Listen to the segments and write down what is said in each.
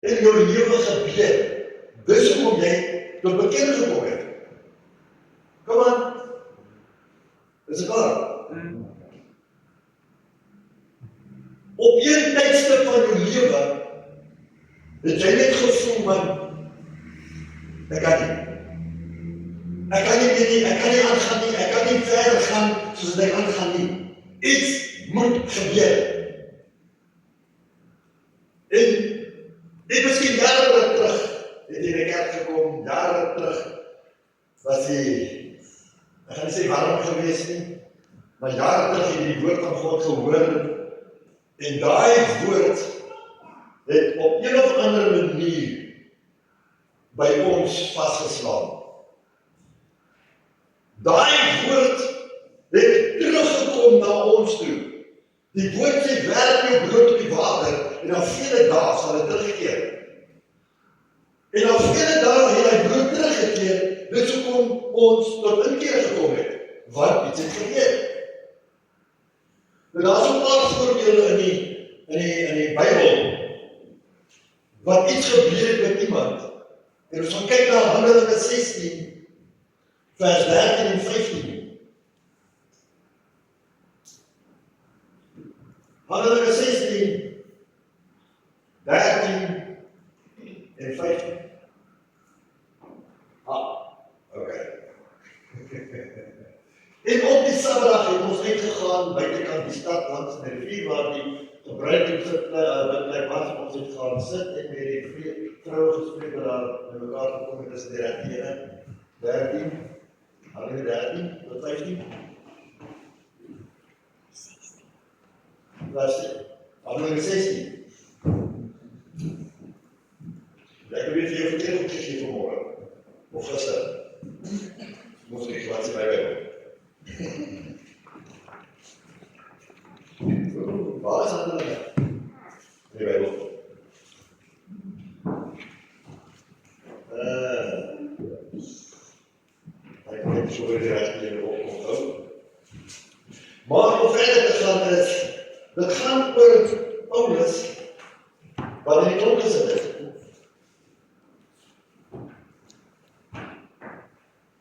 in jou lewe gebeur. Dis hoekom jy tot bekering gekom het. Kom aan. Is dit waar? Op een tydstip van jou lewe het jy net gevoel, man, ek kan nie. Ek kan nie meer nie, ek kan nie aangaan nie, ek kan nie verder gaan soos ek aangaan nie. Iets moet gebeur. En ek miskien jare terug, het in die kerk gekom, jare terug, was die, ek gaan nie sê warm gewees nie, maar jare terug het die woord van God gehoor, en daai woord het op een of ander manier by ons vasgeslaan. Daai woord het teruggekom na ons toe. Die woord sê, werp jou brood op die water, en na vele dae sal het teruggekeer. En na vele dae het hy brood teruggekeer, dis hoekom ons tot inkeer gekom het. Wat iets het gebeur? Nou, daar is 'n paar voorbeelde in die Bybel, wat iets gebeur het met iemand. En ons gaan kyk na Handelinge 16, vers 13 en 15. Handelinge 16, 13 en 15. Okay. En op die Saterdag het ons uitgegaan buitekant die stad langs die rivier waar die gebruiklik plek was. Ons het gaan sit en met die vroue gespreek wat daar met mekaar gekom het tussen die 13, Handelinge 13 tot 15. Handelinge 16. Ek weet vir jou verkeerd opgegee vanmorgen, of gister. Moes ek wat sy by Bybel. Waar is Handelinge? In die Bybel. Ek het so weer die rechte hier onthou. Maar om verder te gaan is, dit gaan oor Paulus, wat in die tronk gesit het.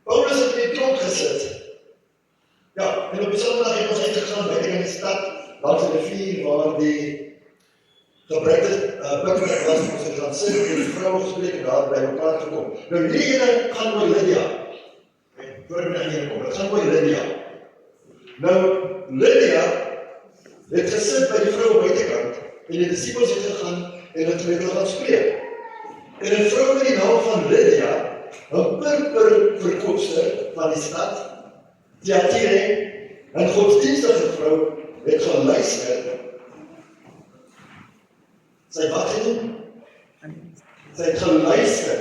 Paulus het in die tronk gesit. Ja, en op die Saterdag het ons uitgegaan buite in die stad, langs die rivier waar die gebruikte bikkerlijk was, ons het gaan sit en die vrou gespreek en daar by mekaar gekom. Nou die ene gaan oor Lydia. Voor my hier kom, dit gaan oor Lydia. Nou, Lydia het gesit by die vrou buitekant en die disciples het gegaan en het met hulle gaan spreek. En 'n vrou met die naam van Lydia, 'n purperverkoopster van die stad, Thyatira, 'n godsdienstige vrou, het geluister. Sy wat gedoen? Sy het geluister.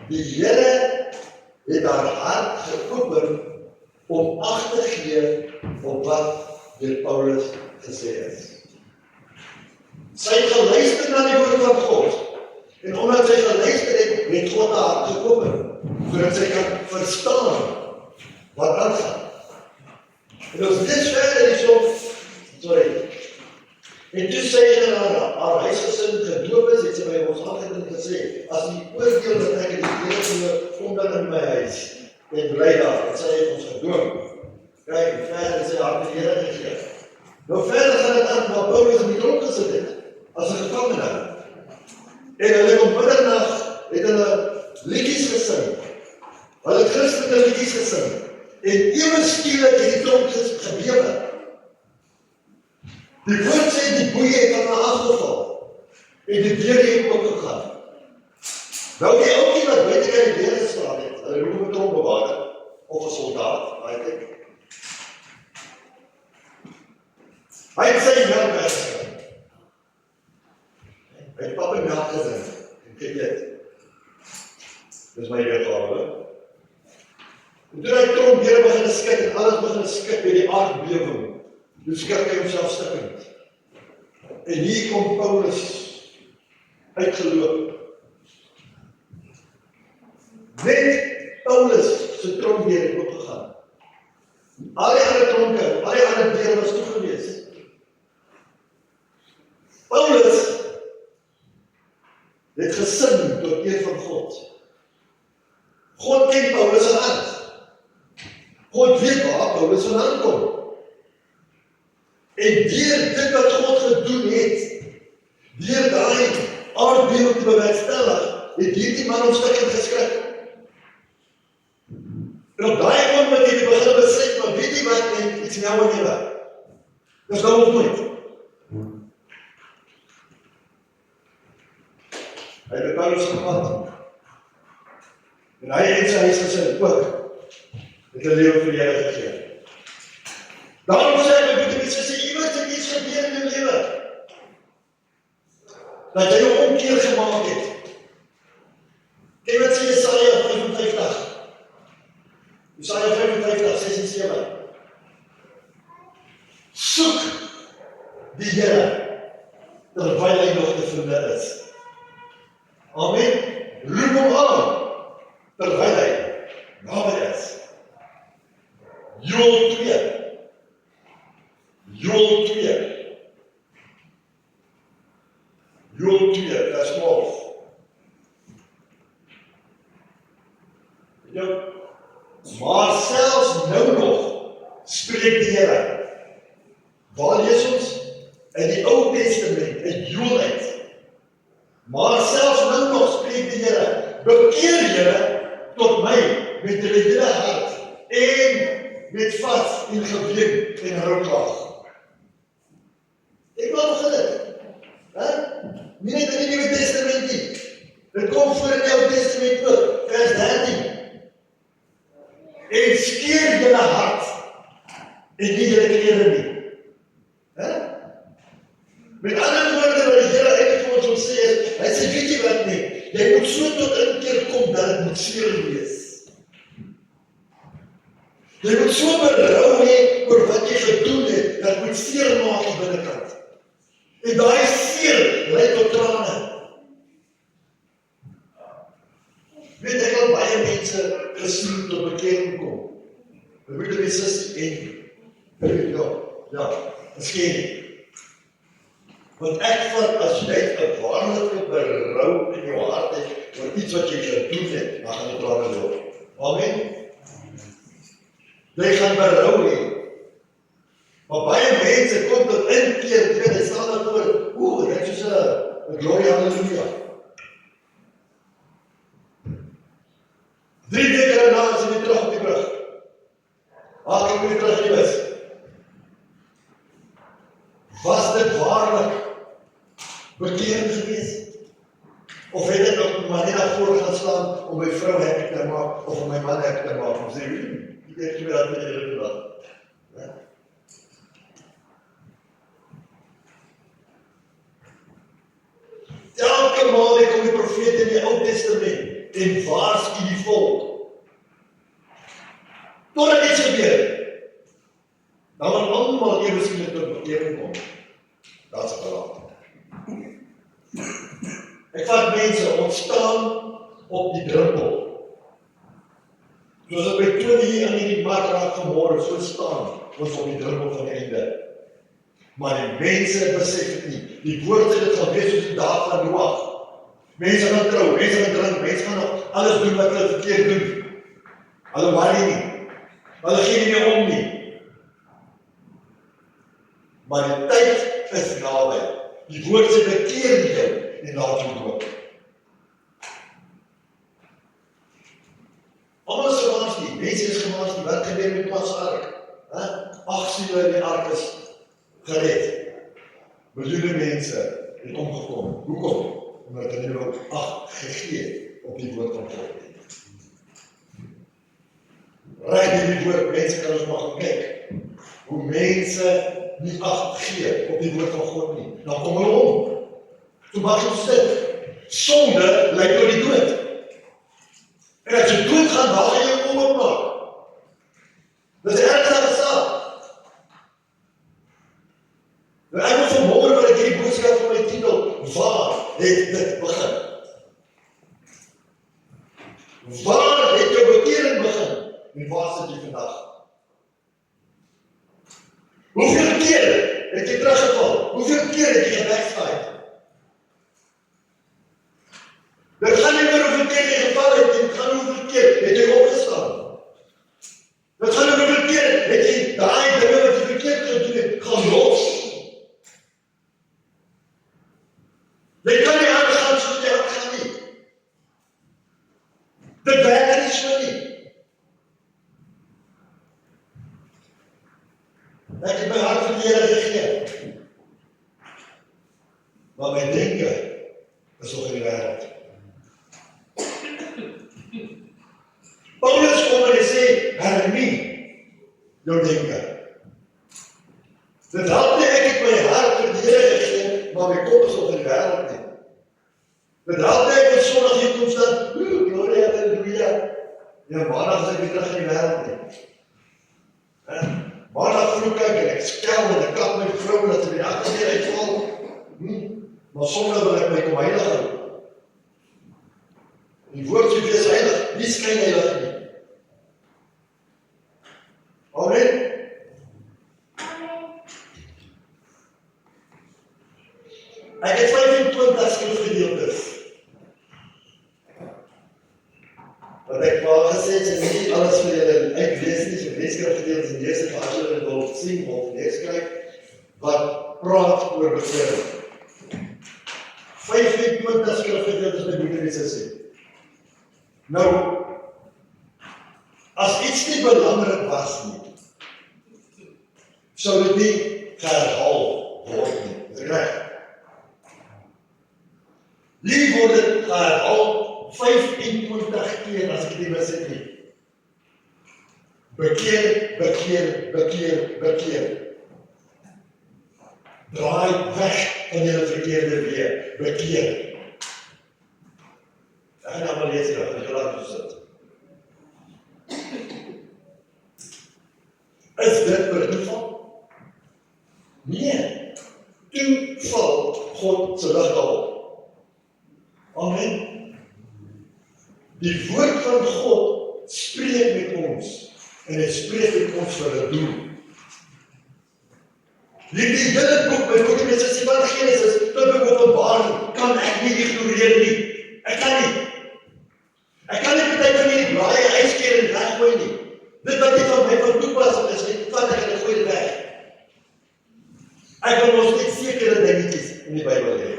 Die Here het haar hart geopen om ag te gee op wat deur Paulus gesê is. Sy het geluister na die woord van God. En omdat sy geluister het God haar hart geopen, sodat sy kan verstaan wat aangaan. En ons dit verder hierso, en toe sy in haar huisgesin gedoop is, het sy by ons aangekomen gesê, as die oordeel dat ek in die Here kom dan in my huis, en bly daar, en sy het ons gedoop. Kijk, verder sy haar die Here gegee. Nou verder gaan het aan, waar Paulus in die tronk gesit het, as 'n gevangene. En hulle op middernag het hulle liedjies gesing. Hulle het Christelike liedjies gesing. En ewe skielik het die tronk gebewe. Die woord sê die boeie het aan haar afgeval. En die deur het opgegaan. Nou die oukie wat buite kan die deur gestaan het, hulle noem 'n tronkbewaker, of 'n soldaat, weet ek. Hy het sy melk weggeskryf. Hy het pap en melk gedrink, en kyk dit. Dis my weergawe. En toe hy tronk deur begin skik, en alles begin skik by die aardbewing. Toe skrik hy homself stikkend. En hier kom Paulus uitgeloop. Net Paulus se tronkdeur het opgegaan. Al die ander tronke, al die ander deure was toe gewees. het gesin tot eer van God. God ken Paulus se hart. God weet waar Paulus vandaan kom. En deur dit wat God gedoen het, deur daai aardbewing te bewerkstellig, het hierdie man ons stukkend geskrik. En op daai oomblik het hy begin besef, maar weet jy wat, net iets nou in julle. Dis nou of nooit. Hy het Paulus gehad. En hy en sy huisgesin ook het 'n lewe vir die Here gegee. Daarom sê ek, moet jy sê, iewers het iets gebeur in jou lewe. Dat jy jou omkeer gemaak het. Kyk wat sê Jesaja 55. Jesaja 55, 6 en 7. Soek die Here terwyl hy nog te vind is. Amen. Roep hom aan terwyl hy naby is. Joel 2. Joel 2. Joel 2, vers 12. Ja, maar selfs nou nog spreek die Here. Waar lees ons? In die Ou Testament, in Joel uit. Maar selfs nou nog spreek die Here, bekeer julle tot my met julle hele hart en met vas en geween en rouklaag. Ek wil nog dit. Nie net in die Nuwe Testament nie. Dit kom voor in die Ou Testament ook, vers 13. En skeer julle hart en nie julle klere nie. Met ander woorde wat die Here eintlik vir ons wil sê is, hy sê, weet jy wat nie, jy moet so tot inkeer kom dat dit moet seer wees. Jy moet so berou hê oor wat jy gedoen het, dat moet seer maak aan die binnekant. En daai seer lei tot trane. Weet ek al baie mense gesien tot bekering kom. Jy moet die sussie en ja, miskien nie. Want ek vat as jy 'n waarlike berou in jou hart het oor iets wat jy gedoen het, dan gaan jy trane loop. Amen. Jy gaan berou hê. Maar baie mense kom tot inkeer, jy staan daar voor, dit is soos 'n glorie, halleluja. 3 weke daarna is hy weer terug op die brug. Waar kom jy terug in die bus? Was dit waarlik bekering gewees? Of het ek nog maar net daar voor gaan staan om my vrou happy te maak, of om my man happy te maak, of sê, ek het nie meer dat met julle gedaan. Elke maal kom die profeet in die Ou Testament en waarsku die volk. Totdat iets gebeur. Dan gaan almal ewe skielik tot bekering kom. Dat is gelaat. Ek vat mense ontstaan op die drempel. Soos op my 2 hier aan die matraak vanmôre so staan, ons op die drempel van die einde. Maar die mense besef dit nie. Die woord sê dit gaan wees soos die dae van Noag. Mense gaan trou, mense gaan drink, mense gaan nog alles doen wat hulle verkeerd doen. Hulle worry nie. Hulle gee nie meer om nie. Maar die tyd is naby. Die woord sê bekeer jou en laat jou dood. Almal is gewaarsku, mense is gewaarsku, wat gebeur met Noah's ark? 8 siele in die ark is gered. Miljoene mense het omgekom. Hoekom? Omdat hulle ook ag gegee op die woord van God. Reg in die woord, mense kan ons maar gaan kyk. Hoe mense nie ag gee op die woord van God nie. Dan kom hulle om. Toe maak ons dit. Sonde lei tot die dood. En as jy dood gaan, waar gaan jy oopmaak? Dit is ernstige saak. Nou ek moet vanmôre wat ek hierdie boodskap van my titel, waar het dit begin? Waar het jou bekering begin? En waar sit jy vandag? Hoeveel keer het jy teruggeval? Hoeveel keer het jy gebackslide? maar my denke is nog in die wêreld. Paulus kom en hy sê, hernie jou denke. Dit help nie ek het my hart vir die Here gegee, maar my kop is nog in die wêreld nie. Dit help nie ek het Sondag hier kom staan, gloria, halleluja. Ja, maandag is ek weer terug in die wêreld nie. Maandag vroeg kyk en ek skel en ek klap my vrou dat sy by die agterdeur uitval. Maar Sondag wil ek my kom heilig hou. Die woord sê wees heilig, nie skyn heilig nie. Amen. Ek het 25 skrifgedeeltes. Wat ek maar gesê het, is nie alles vir julle uitlees nie, vir die skrifgedeeltes en lees het vir as julle wil sien of leeskryf, wat praat oor bekering. 25 skrifgedeeltes met Bybelse sê. Nou, as iets nie belangrik was nie, sou dit nie herhaal word nie. Is dit reg? Lief word dit herhaal 25 keer as ek die mis het nie. Bekeer, bekeer, bekeer, bekeer. Draai weg van julle verkeerde weer. Bekeer. Ek gaan nou maar lees hier, ek gaan laat sit. Is dit per toeval? Nee. Toeval God se lig daarop. Amen. Die woord van God spreek met ons en hy spreek met ons vir 'n doel. Die hele boek by Genesis van Genesis tot by Openbaring kan ek nie ignoreer nie. Ek kan nie. Ek kan nie baie van hierdie blaaie uitskeer en weggooi nie. Dit wat nie van my van toepassing is, nie vat ek en ek gooi dit weg. Ek wil ons net sekere dingetjies in die Bybel hê.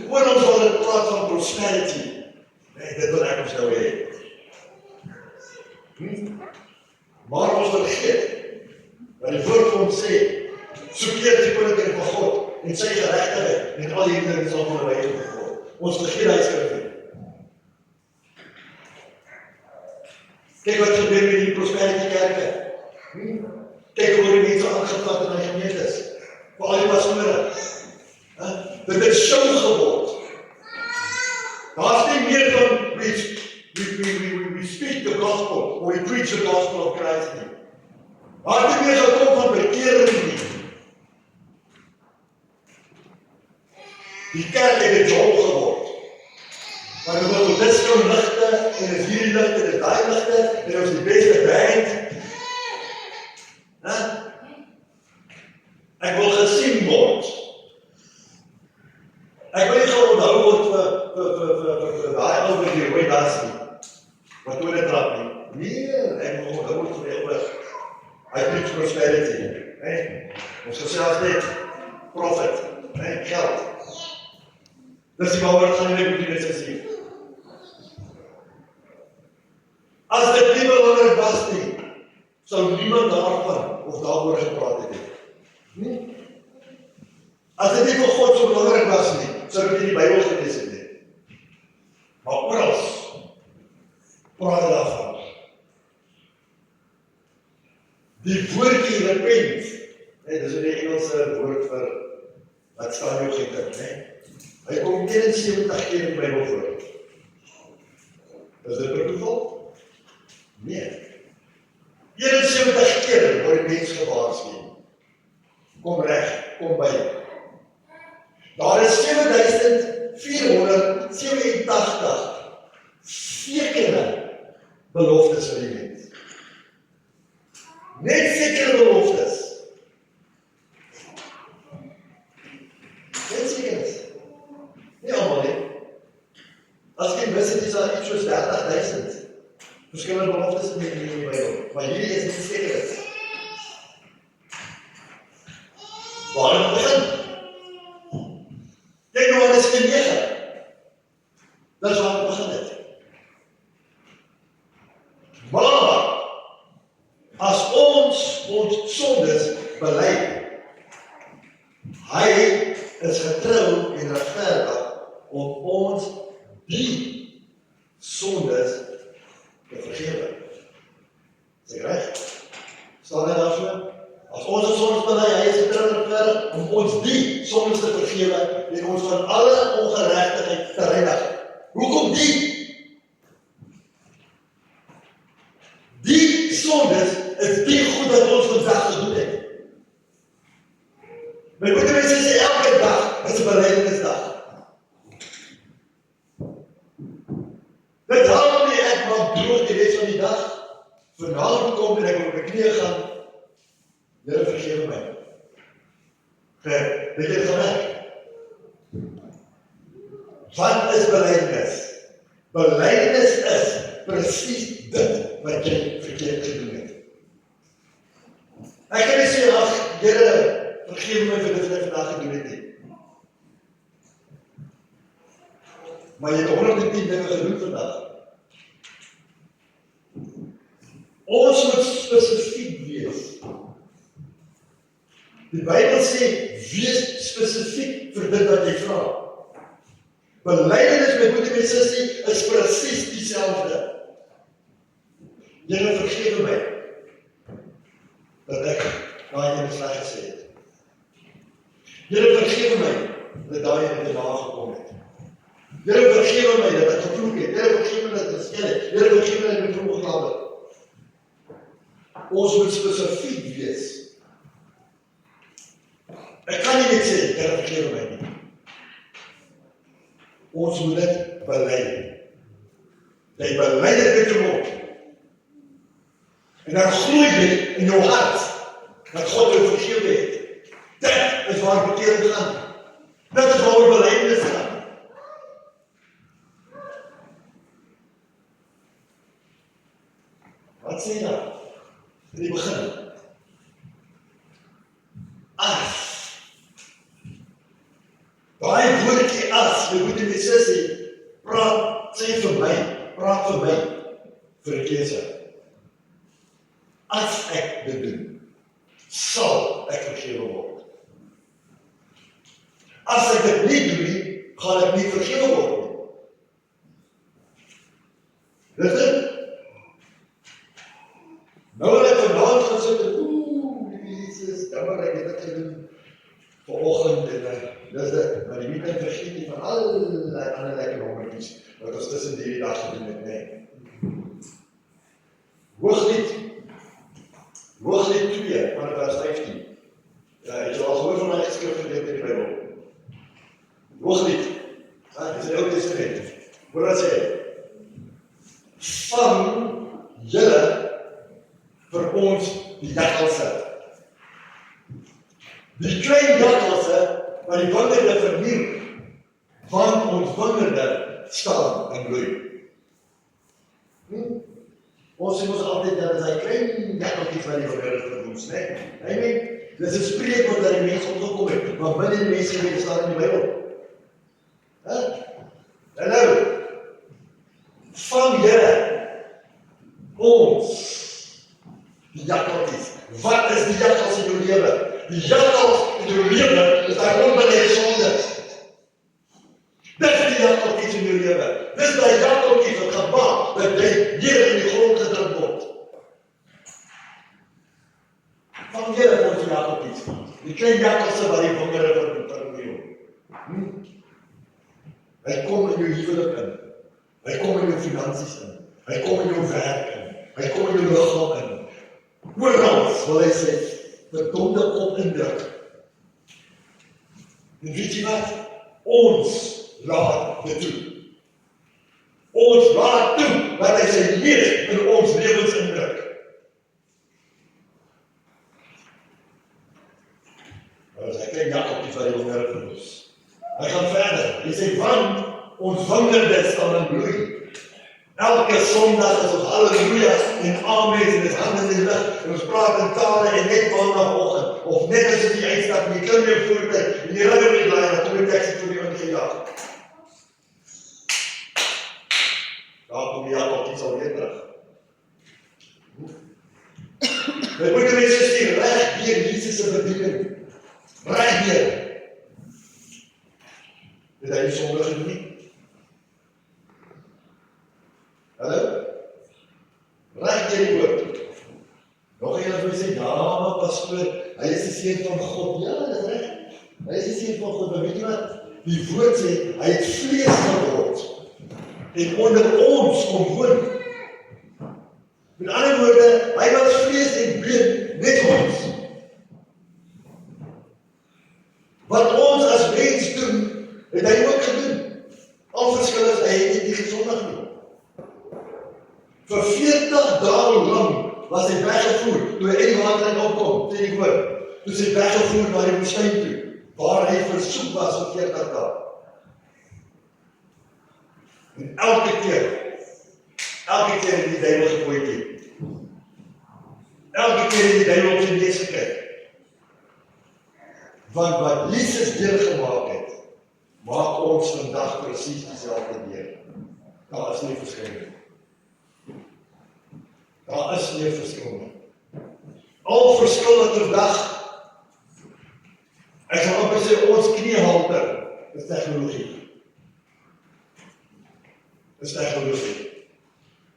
Hoor ons al het praat van prosperity. Nee, dit wil ek ons nou hê. Maar ons vergeet, dat die woord van ons sê, soek eers die koninkryk van God, en sy geregtigheid, en al die dinge sal van my heen word. Ons vergeet hy skrif nie. Kyk wat gebeur met die prosperity kerke. Kyk hoe die mense aangevat in die gemeentes. Vir al die pastore. Dit het show geword. Daar is nie meer van we speak the gospel, or we preach the gospel of Christ nie. Daar is nie meer gekom van bekering nie. Die kerk het het jol geword. Maar we wil disco ligte, en is hierdie ligte, en is die ligte, en ons die beste band. Ek wil gesien word. Ek wil nie gaan onthou word vir daai ou wat die rooi das nie. Wat toe dit trap nie. Nee, ek wil onthou word vir die ouwe. Hy preach prosperity. Ons gesels net profit, geld. Dis die waaroor gaan jy met die mense sien. As dit nie belangrik was nie, sou niemand daarvan of daaroor gepraat het. As dit nie vir God so belangrik was nie, sou dit in die Bybel gelees het nie. Maar oral praat daarvan. Die woordjie repent, dis die Engelse woord vir wat staan jou gekind, hy kom 71 keer in die Bybel voor. Is dit per toeval? Nee. 71 keer word die mens gewaarsku. Kom reg, kom by. Daar is 7487 sekere beloftes vir die mens. Net sekere beloftes. Net sekere. Nie allemaal nie. As jy mis het, is daar iets soos 30.000 verskillende beloftes in die Bybel. Maar hierdie is nie sekere. Waar het begin? Kyk nou wat is die 9. Dis waar het begin het. Maar, as ons sondes bely, hy is getrou en regverdig om ons die sondes te vergewe. Is ek reg? Staan dit daar so? As ons ons sondes bely, hy is getrou en regverdig om ons die sondes te vergewe en ons van alle ongeregtigheid te reinig. Hoekom die? Die sondes is die goed wat ons vandag gedoen het. My goeie mense sê elke dag is 'n belydenisdag. Dit help nie ek maak droog die res van die dag. Vanaand kom en ek op my knieë gaan. Here vergewe my. Weet jy dit gemerk? Wat is belydenis? Belydenis is presies dit wat jy verkeerd gedoen het. Ek kan nie sê, ag, Here, vergewe my vir dit wat ek vandag gedoen het nie. Maar jy het 110 dinge gedoen vandag. Ons moet spesifiek wees. Die Bybel sê, wees spesifiek vir dit wat jy vra. Belydenis met goeie mense is presies dieselfde. Here vergewe my dat ek daai ene sleg gesê het. Here vergewe my dat daai ene te laag gekom het. Here vergewe my dat ek gevloek het. Here vergewe my dat ek gesteel het. Here vergewe my dat ek vroeg geslaap het. Ons moet spesifiek wees. Ek kan nie net sê, Here vergewe my nie. Ons moet dit bely. Jy bely dit met jou mond. En dan gloei jy in jou hart dat God jou vergewe het. Dit is waar bekering gaan. Dit is waar belydenis gaan. Wat sê jy? In die begin. As. Daai woordjie as, jy moet die sessie praat, sê vir my, praat vir my, vir 'n keuse. As ek dit doen, sal ek vergewe word. As ek dit nie doen nie, gaan ek nie vergewe word nie. Dis dit? Nou wil ek vanaand gaan sit en, Jesus, jammer ek het dit gedoen vanoggend en dis dit, maar die meeting vergeet nie van allerlei ander lekker hommetjies wat ons tussen die dag gedoen het, nee. Hooglied 2, van vers 15. Ja, het jy al gehoor van my geskrif gedeelte in die Bybel? Hooglied, dis die Ou Testament. Hoor wat sê, vang julle vir ons die jakkalse. Die klein jakkalse wat die wingerde verniel, want ons wingerde staan en bloei. Ons sê ons altyd dat is hy klein jakkalkies wat die wingerde verwoes, nee? Amen. Dis 'n spreekwoord wat die mense opgekom het, maar binne die mense weet staan in die Bybel. Hallo. Vang Here ons die jakkalkies. Wat is die jakkals in jou lewe? Die jakkals in jou lewe is daar onbeleid sonde. Dit is die jakkalkies in jou lewe. Dis die jakkalkies wat gemaak dat jy hier in die grond gedruk word. Vang Here ons die jakkalkies. Die klein jakkalse wat die wingerde verniel. Hy kom in jou huwelik in. Hy kom in jou finansies in. Hy kom in jou werk in. Hy kom in jou liggaam in. Oral wil hy sê, verdomde op indruk. En weet jy wat? Ons laat dit toe. Ons laat toe wat hy sy lees in ons lewens indruk. Dat is hy klein jakkalkies wat die wingerde verwoes. Hy gaan verder. Hy sê, want ons wingerde staan in bloei. Elke Sondag is ons halleluja en amen en dis hande in die lig en ons praat in tale en net maandagoggend of net as jy uitstap en jy klim jou voertuig en jy ry op die lyn en kom die taxi vir jou ingejaag. Daar kom die jakkalkies al weer terug. Jy moet die mense sê, reg deur Jesus se bediening. Reg deur. Het hy nie sonde gedoen nie? Hallo? Reg deur die woord. Nog een wat sê, ja, maar pastoor, hy is die seun van God. Ja, dit is reg. Hy is die seun van God, maar weet jy wat? Die woord sê, hy het vlees geword. En onder ons kom woon. Met ander woorde, hy was vlees en bloed met ons. Wat ons as mens doen, het hy ook gedoen. Al verskil is, hy het nie gesondig nie. Vir 40 dae lang was hy weggevoer, toe hy uit die water uit opkom, sê die woord. Toe is hy weggevoer na die woestyn toe, waar hy versoek was vir 40 dae. En elke keer het die duiwel gepoetie. Elke keer het die duiwel op sy neus gekyk. Want wat Jesus deurgemaak het, maak ons vandag presies dieselfde deur. Daar is nie verskil nie. Daar is nie verskil nie. Al verskil wat vandag, ek gaan amper sê, ons kniehalter is tegnologie. Is tegnologie.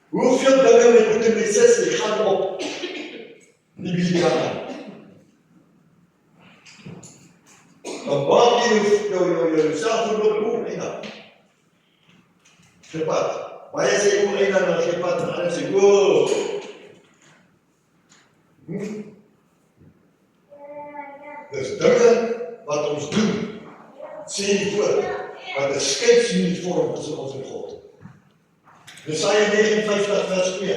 Hoeveel dinge met automatisme gaan op die media aan? Dan maak jy jou selfverloop hoe en dan. Gepad. Baie sê hoe en dan gepad, en ander sê, wow. Dis dinge wat ons doen, sê die woord, wat 'n skeidsmuur vorm tussen ons en God. Jesaja 59 vers 2.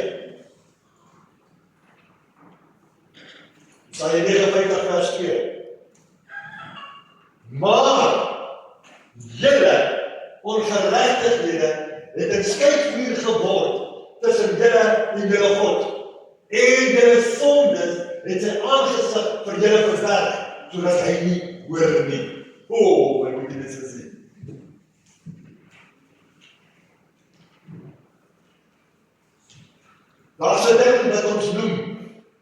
Jesaja 59 vers 2. Maar julle ongeregtighede het 'n skeidsmuur geword tussen julle en julle God. En julle sondes het sy aangesig vir julle verberg, sodat hy nie hoor nie. O, wat moet jy dit sê? Daar's 'n ding wat ons noem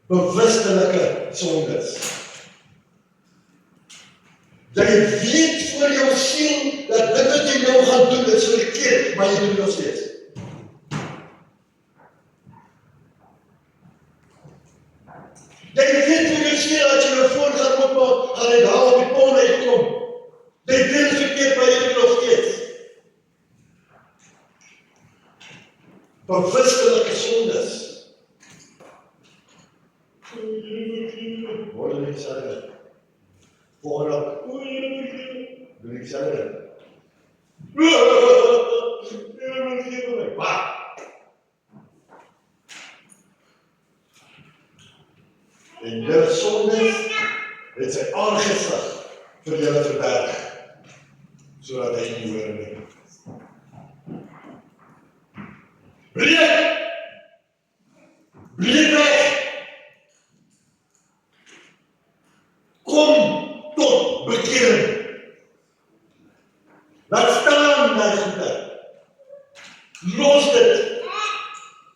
bewustelike sondes. Jy weet vir jou siel dat dit wat jy nou gaan doen is verkeerd, maar jy doen dit nog steeds. Jy weet vir jou siel dat jy nou voor gaan opmaak, gaan jy daar op die pol uitkom. Jy weet dit verkeerd, maar jy doen dit nog steeds. Bewustelike sondes. Hoor jy sê? Voorop, doe ik zelf. En julle sondes het sy aangesig vir julle verberg, sodat hy nie hoor nie. Breek weg! Kom tot bekering. Laat staan my goede. Los dit.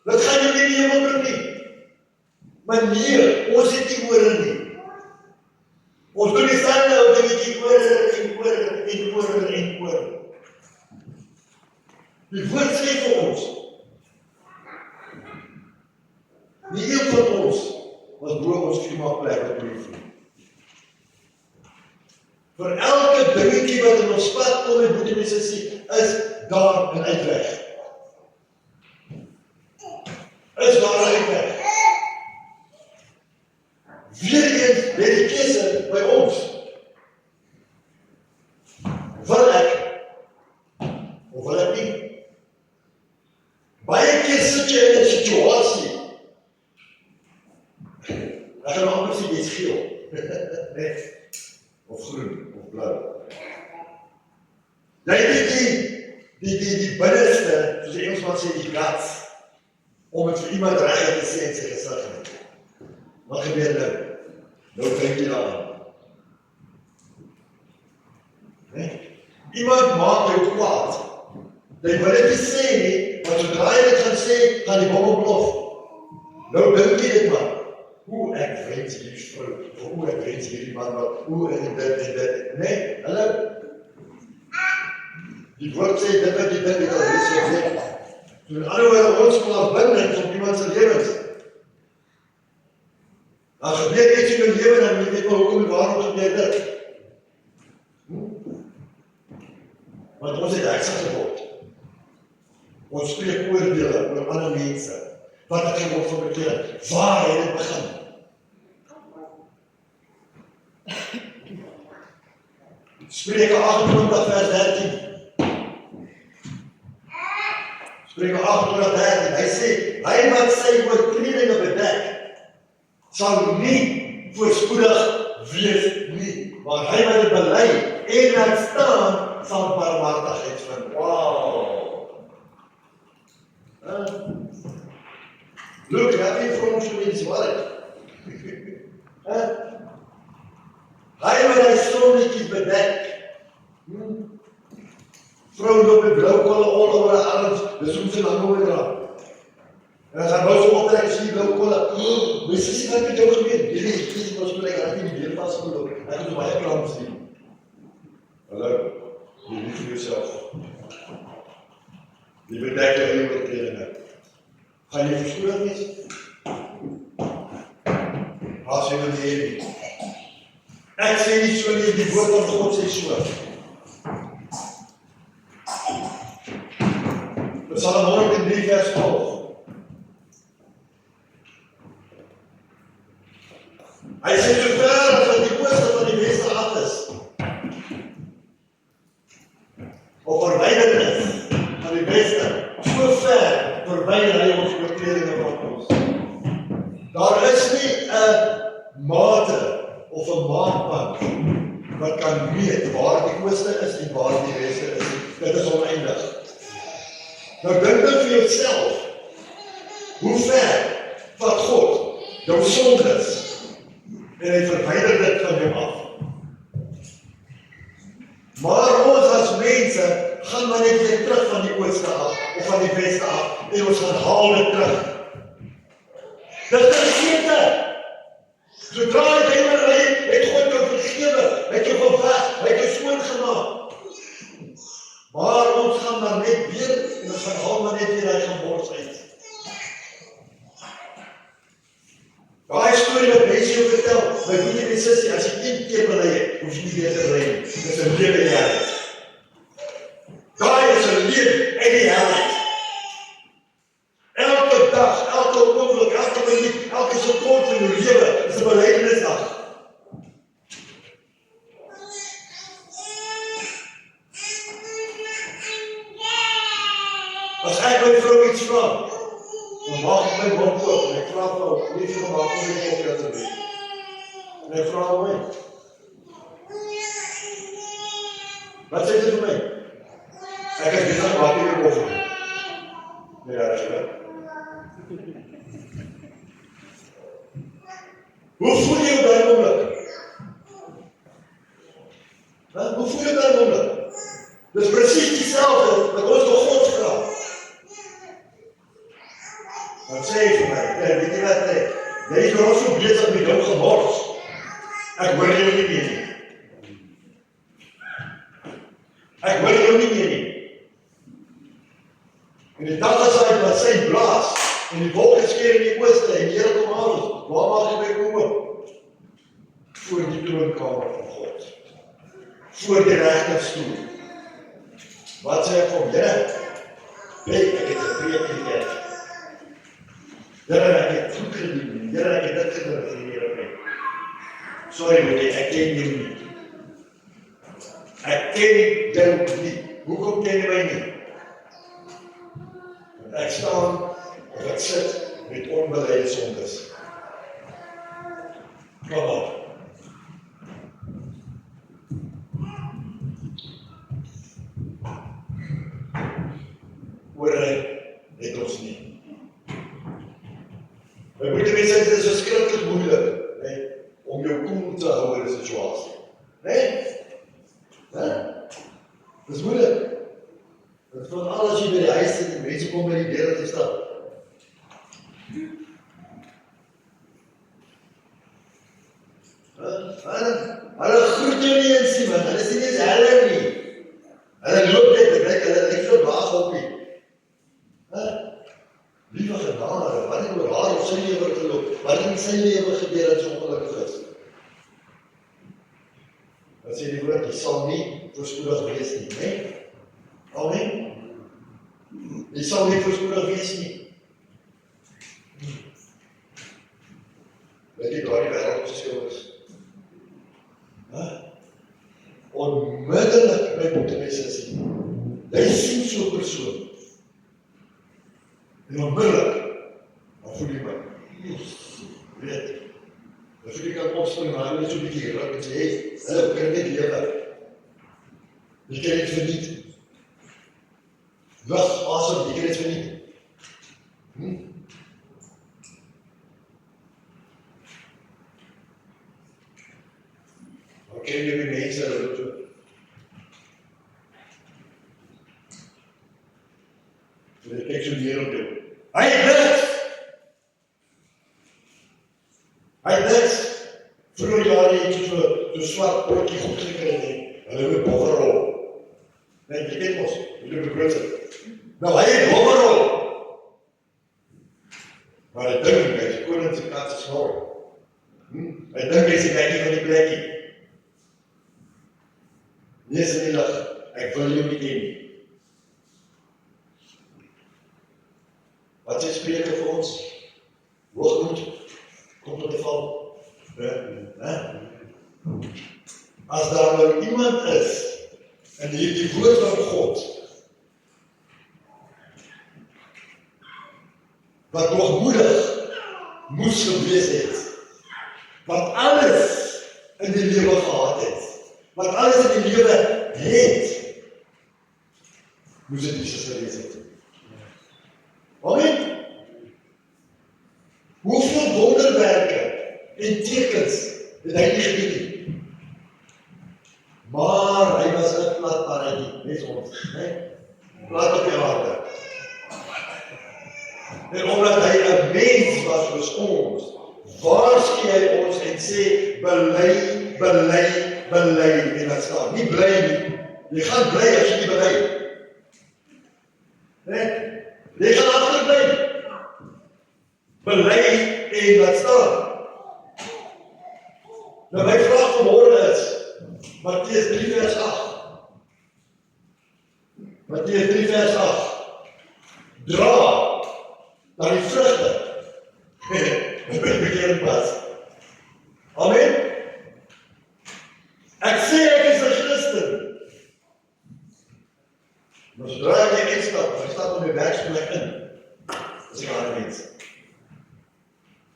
Dat gaan jy nie in die hemel bring nie. Maar nee, ons het nie hoor nie. Ons doen die stande op die hoor. Die woord sê vir ons. Nie een van ons was bo ons klimaatplek op die vloer. Vir elke dingetjie wat in ons pad kom en moet die mense sê, is daar 'n uitweg. Is daar 'n uitweg. Weereens lê die keuse by ons. Wil ek of wil ek nie? Baie keer sit jy in 'n situasie. Ek gaan amper sê jy's geel. Nee. Of groen, of blauw. Jy weet die binneste, soos die Engelsman sê, die guts, om het vir iemand reg te sê in sy gesig. Wat gebeur nou? Nou dink jy daaraan. Nee? Iemand maak jou kwaad. Jy wil dit nie sê nie, want sodra jy dit gaan sê, gaan die bom oplof. Nou dink jy dit maar. Hoe ek wens hierdie vrou, of hoe ek wens hierdie man, hoe en dit, nee, hallo? Die woord sê dit wat die ding het al reeds gezegd. So in ander woorde, ons moet afbinding op iemand se lewens. Dan gebeur iets in jou lewe, dan moet jy weet maar hoekom en waarom gebeur dit. Want ons het heksig geword. Ons spreek oordeele oor ander mense. Wat het geword van bekering? Waar het dit begin? Spreuke 28 vers 13. Spreuke 28 13. Hy sê, hy wat sy oortredinge bedek, sal nie voorspoedig wees nie. Maar hy wat dit bely en laat staan, sal barmhartigheid vind. Wow! Look, heb je voor ons zoiets werk? Hy wat hy sonnetjies bedek. Vrouwen loop met blauwkolle al oor die arms, dis hoe sy lang oor dra. En as hy nou so optrek, sê die blauwkolle, my sissie wat met jou gebeur? Die sissie was toe, ek had nie die deel vastgeloop. Ek het baie klant sien. Hallo, jy lief vir jouself. Die bedek jou in oortredinge. Gaan jy verskoon wees? As jy wil hê nie. Ek sê nie so nie, die woord van God sê so. Psalm 103 vers 12. Hy sê so ver as wat die ooste van die weste af is. Of verwyder is van die weste. So ver verwyder hy ons oortredinge van ons. Daar is nie 'n mate of 'n maatband wat kan meet waar die ooste is en waar die weste is. Dit is oneindig. Nou dink vir jouself, hoe ver vat God jou sondes en hy verwyder dit van jou af. Maar ons as mense gaan maar net weer terug van die ooste af of van die weste af en ons gaan haal dit terug. Dit is seker. Sodra jy hemel lê, het God jou vergewe, het jou verwag, het jou skoon gemaak. Maar ons gaan maar net weer, en ons gaan haal maar net weer uit gemors uit. Daai storie wat mense jou vertel, my broer en sussie, as jy 1 keer belei het, hoef jy nie weer te belei nie. Dit is 'n lewe jaar. Daai is 'n lewe uit die hel. Elke dag, elke oomblik, elke minuut, elke sekonde in jou lewe is 'n belydenisdag. As ek my vrou iets vra, dan maak ek my mond oop en ek vra vir haar, liefie, maak my koffie asseblief. En ek vra my, wat sê jy vir my? Ek is besig, maak my koffie. Nee, dat is wel. Hoe voel jy op daai oomblik? Hoe voel jy op daai oomblik? Dis presies dieselfde wat ons vir God vra. Wat sê jy vir my? Ja, weet jy wat ek? Jy is nog so besig met jou gemors. Ek hoor jou nie meer nie. Ek hoor jou nie meer nie. En die dag as hy wat sy blaas, en die wolke skeer in die ooste, en die Here kom haal ons, waar mag jy my kom op? Voor die troonkamer van God. Voor die regterstoel. Wat sê ek vir hom? Here, weet, ek het gepreek in die kerk. Here, ek het goed gedoen. Here, ek het dit gedoen vir die Here. Sorry, moet ek ken jou nie. Ek ken jou nie. Hoekom ken jy my nie? Ek staan, of ek sit met onbeleide sondes. Kom op. Oorry het ons nie. My broer mense, dit is verskriklik moeilik, nee, om jou koel te hou in 'n situasie. Nee? Dit is moeilik. Dat van alles jy by die huis sit en mense kom by die deur te stap. Hulle groet jou nie eens nie, man. Hulle sien nie eens hulle nie. Hulle loop net, ek op nie. Liewe genade, wat het oor haar of sy lewe geloop, wat het in sy lewe gebeur dat sy ongelukkig is? Dan sê die woord, jy sal nie voorspoedig wees nie, né? Amen? Jy sal nie voorspoedig wees nie. Weet jy waar die wêreld geskil is? Onmiddellik by Boetemense sien. Jy sien so 'n persoon. En onmiddellik, dan voel jy my. Weet, dan voel jy kan opspring, maar hulle so 'n bietjie ruk en sê, hulle kan net lewe. Jy kan dit verniet. Lug, asem, jy kan dit verniet. Maar ken jy die mense hulle toe? Jy kyk so neer op jou. Hy het niks! Hy het niks! Vroeger jare het jy so swart broodjie goed gekry nie. Hulle het bofferrol. Nee, jy ken ons, jy het begroot het. Nou, hy het bofferrol. Maar hy dink, hy is koning se kat se snor. Hy dink, hy is die bekkie van die plekkie. Nee, sy nie lig, ek wil jou nie ken nie. Wat sê Spreuke vir ons? Hoogmoed kom tot 'n val. As daar nou iemand is in hierdie woord van God wat hoogmoedig moes gewees het, wat alles in die lewe gehad het, wat alles in die lewe het, moes dit Jesus gewees het. Amen? Hoeveel wonderwerke en tekens het hy nie gedoen nie? Maar hy was 'n plat paradie, net ons, né? Plat op die aarde. En omdat hy 'n mens was soos ons, waarsku hy ons en sê, bely, bely, bely, en dat staan, nie bly nie. Jy gaan bly as jy nie bely. Né? Jy gaan agterbly. Bely en laat staan. Nou my vraag vanmôre is, Matteus 3 vers 8. Matteus 3 vers 8. Dra na die vrugte. Dit is bekend pas. Amen. Ek sê ek is 'n Christen. Maar zodra jy instap, jy stap op die werksplek in, is ek 'n ander mens.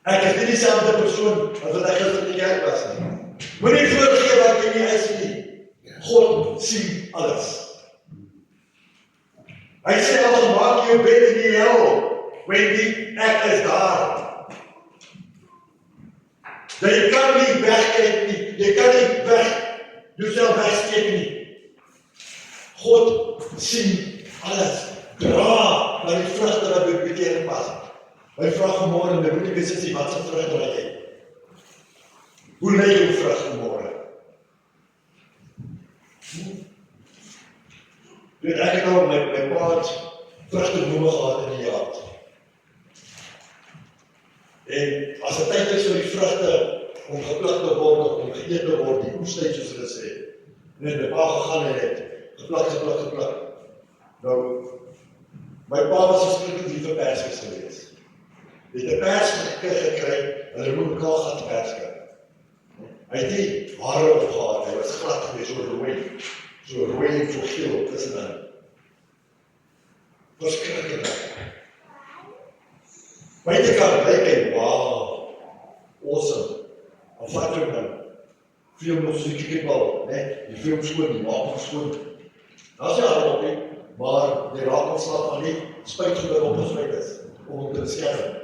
Ek is nie dieselfde persoon as wat ek gister in die kerk was nie. Moenie voorgee wat jy nie is nie. God sien alles. Hy sê al maak jou bed in die hel, Wendy, ek is daar. Jy kan nie wegkyk nie, jy kan nie jouself wegsteek nie. God sien alles. Dra na die vrugte wat by bekering pas. Hy vra vanmôre, jy moet nie besig wat se vrug dra jy. Hoe lyk jou vrug vanmôre? Dit ek nou my pa het vrugtebome gehad in die jaar. En as dit tyd is vir die vrugte om gepluk te word of om geëet te word, die oestyd soos hulle sê. En my pa gegaan en het gepluk. Nou, my pa was verskriklik lief vir persies gewees. Hy het 'n pers gekry, hulle moet mekaar gaan perske. Hy het nie hare opgehad, hy was glad gewees, so rooi en so geel tussenin. Verskriklik. Buitekant lyk hy, wow, awesome. Al vat hom nou, film nog so 'n kikkerbal, né? Die film skoon, die maak hom skoon. Daar's nie hare op nie, maar die raakopslag van die spuitgoed op gespuit is, om hom te beskerm.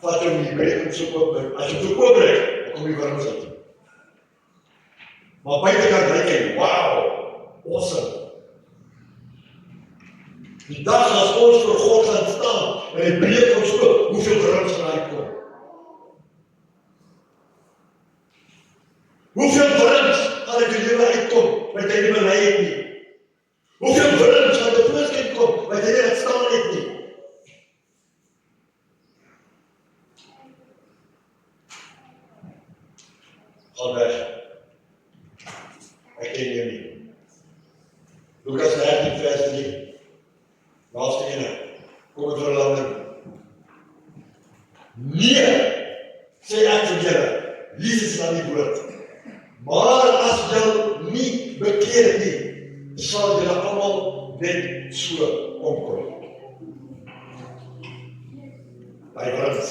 Vat hom die breek om so koop, as jy so koop breek, dan kom die warms uit. Maar buitekant lyk hy, wow, awesome. Die dag as ons voor God gaan staan, en hy breek ons so, hoeveel warms gaan hy kom? Hoeveel warms gaan uit die lewe uitkom, wat jy nie bely het nie? Hoeveel warms gaan die Ek ken jou nie. Lukas 13 vers 3. Laaste ene. Kom het vir 'n landing. Nee, sê ek vir julle, Jesus is aan die woord. Maar as julle nie bekeer nie, sal julle almal net so omkom. Daai wrings,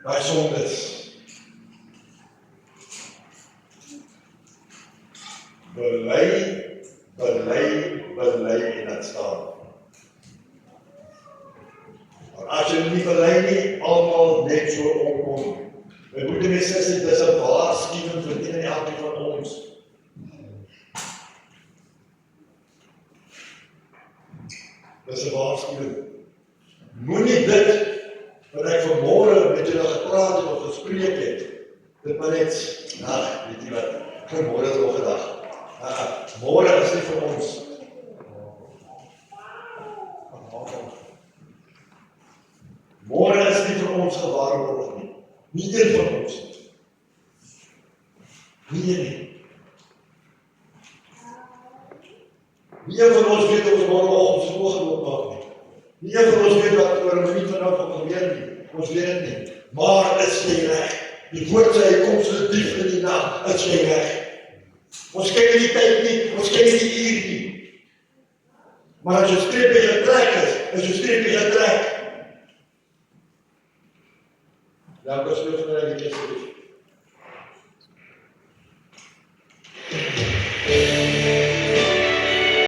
daai sondes, bely, en dat staan. Maar as jy nie bely nie, almal net so omkom. My broeder en susters, dis 'n waarskuwing vir een en elkeen van ons. Dis 'n waarskuwing. Moenie dit wat ek vanmôre met julle gepraat het of gespreek het, dit maar net, weet jy wat, vanmôre is nog 'n dag. Môre is nie vir ons. Môre is nie vir ons gewaarborg nie. Nie een van ons nie. Nie een. Nie een van ons weet of ons môreoggend so oggend opmaak nie. Nie een van ons weet wat oor 'n minuut van nou gaan gebeur nie. Ons weet dit nie. Maar is jy reg? Die woord sê hy kom so diep in die nag, is jy reg? Ons ken nie die tyd nie, ons ken nie die uur nie. Maar as jy streepie getrek is jy streepie getrek. Dan was het weer die